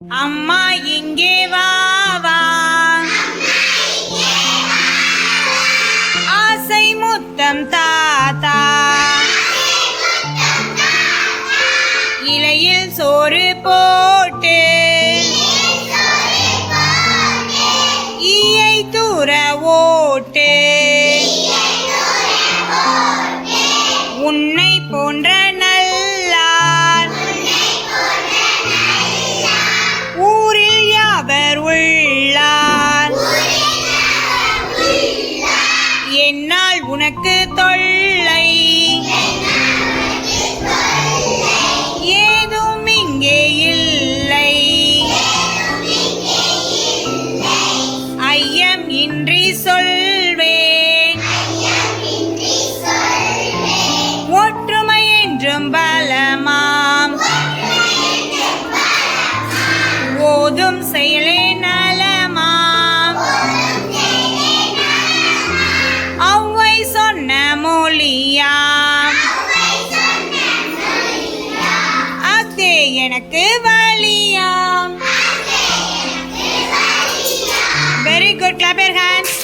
அம்மா இங்கே வா வா, ஆசை முத்தம் தாத்தா, இலையில் சோறு போட்டு ஈயை தூர ஓட்டு, உன்னை போன்ற நல்லார் ஊரில் யாவர் உள்ளார், என்னால் உனக்கு தொல்லை ஏதும் இங்கே இல்லை, ஐயம் இன்றி சொல்வேன் ஒற்றுமை என்றும் பலமாம், ஓதும் செயலே நலமாம், அவ்வை சொன்ன மொழியாம், அஃதே எனக்கு வழியாம். Very good, clap your hands.